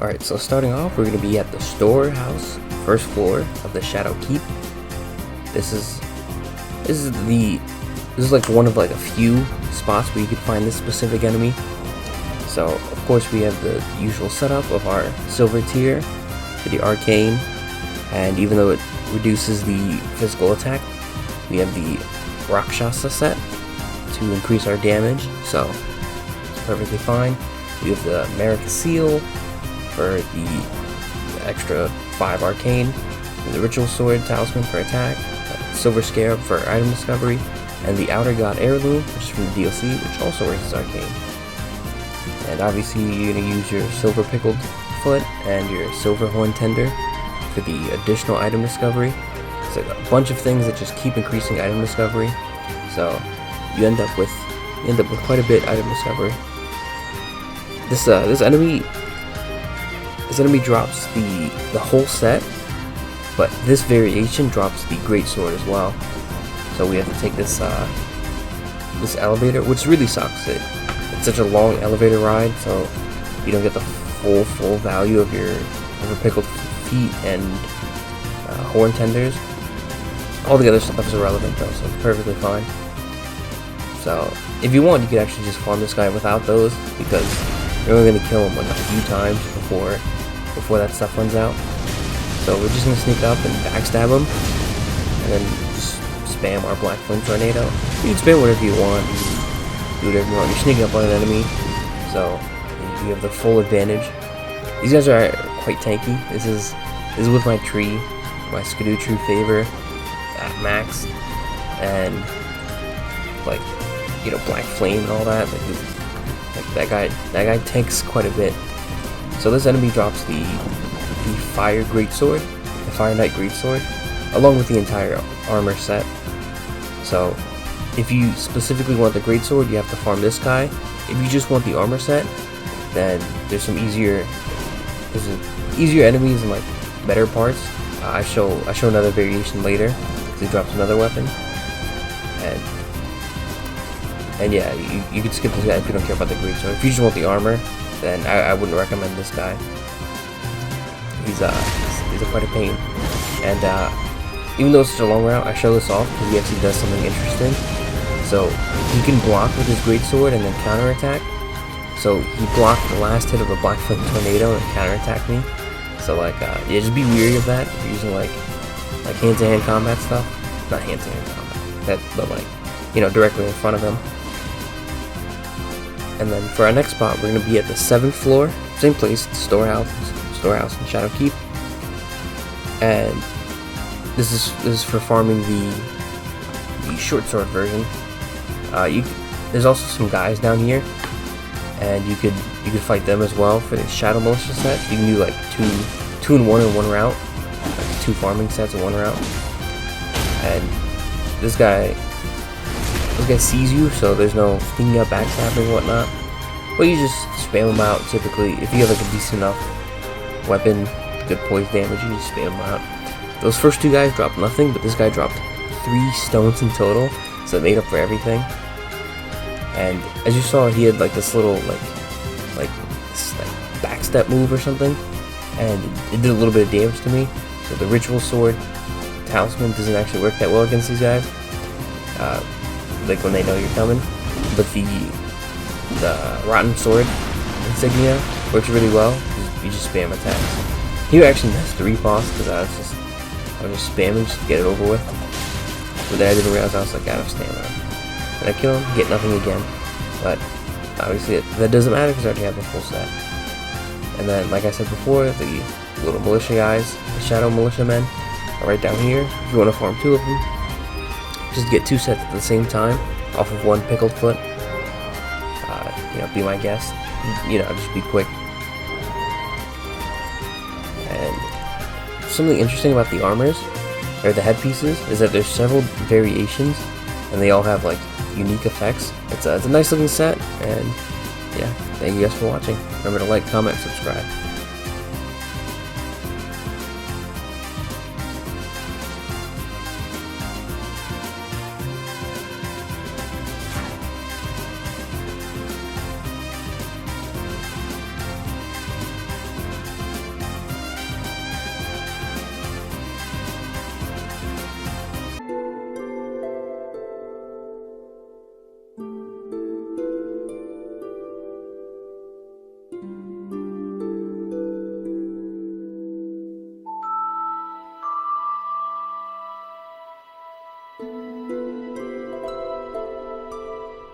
Alright, so starting off, we're going to be at the storehouse, first floor of the Shadow Keep. This is like one of like a few spots where you can find this specific enemy. So of course we have the usual setup of our silver tier for the arcane, and even though it reduces the physical attack, we have the Rakshasa set to increase our damage, so it's perfectly fine. We have the Merrick Seal for the extra 5 arcane, the Ritual Sword Talisman for attack, Silver Scarab for item discovery, and the Outer God Heirloom, which is from the DLC, which also raises arcane. And obviously you're going to use your Silver Pickled Foot and your Silver Horn Tender for the additional item discovery. It's like a bunch of things that just keep increasing item discovery, so you end up with quite a bit item discovery. This enemy drops the whole set, but this variation drops the great sword as well. So we have to take this elevator, which really sucks. It's such a long elevator ride, so you don't get the full value of your pickled feet and horn tenders. All the other stuff is irrelevant though, so it's perfectly fine. So if you want, you could actually just farm this guy without those, because you're only going to kill him like a few times before that stuff runs out. So we're just going to sneak up and backstab him, and then just spam our Black Flame Tornado. You can spam whatever you want, do whatever you want. You're sneaking up on an enemy, so you have the full advantage. These guys are quite tanky. This is with my tree, my Skidoo Tree Favor at max, and like, you know, Black Flame and all that. Like that guy tanks quite a bit. So this enemy drops the Fire Greatsword, the Fire Knight Greatsword, along with the entire armor set. So if you specifically want the Greatsword, you have to farm this guy. If you just want the armor set, then there's some easier enemies and like better parts. I show another variation later, because he drops another weapon. And yeah, you can skip this guy if you don't care about the Greatsword. If you just want the armor, then I wouldn't recommend this guy. He's quite a pain. And even though it's such a long route, I show this off because he actually does something interesting. So he can block with his Greatsword and then counterattack. So he blocked the last hit of the Black Flame Tornado and counterattacked me. So like, yeah, just be weary of that if you're using like hand-to-hand combat stuff. Not hand-to-hand combat, but like, you know, directly in front of him. And then for our next spot, we're going to be at the 7th floor, same place, the storehouse in Shadow Keep. And this is for farming the short sword version. There's also some guys down here, and you could fight them as well for the Shadow Militia set. You can do like two in one route, like 2 farming sets in one route. And this guy sees you, so there's no sneaking up, backstabbing and whatnot. But you just spam him out. Typically, if you have like a decent enough weapon, good poise damage, you just spam him out. Those first 2 guys dropped nothing, but this guy dropped 3 stones in total, so it made up for everything. And as you saw, he had like this little like backstep move or something, and it did a little bit of damage to me. So the Ritual Sword Talisman doesn't actually work that well against these guys. Like when they know you're coming, but the Rotten Sword insignia works really well. You just spam attacks. He actually missed the repost because I was just spamming just to get it over with. But then I didn't realize I was like out of stamina. And I kill him, get nothing again. But obviously that doesn't matter because I already have the full set. And then, like I said before, the little militia guys, the Shadow Militia men, are right down here. If you want to farm 2 of them, just get 2 sets at the same time off of 1 pickled foot. You know, be my guest. You know, just be quick. And something interesting about the armors, or the headpieces, is that there's several variations, and they all have like unique effects. It's a nice looking set, and yeah, thank you guys for watching. Remember to like, comment, subscribe.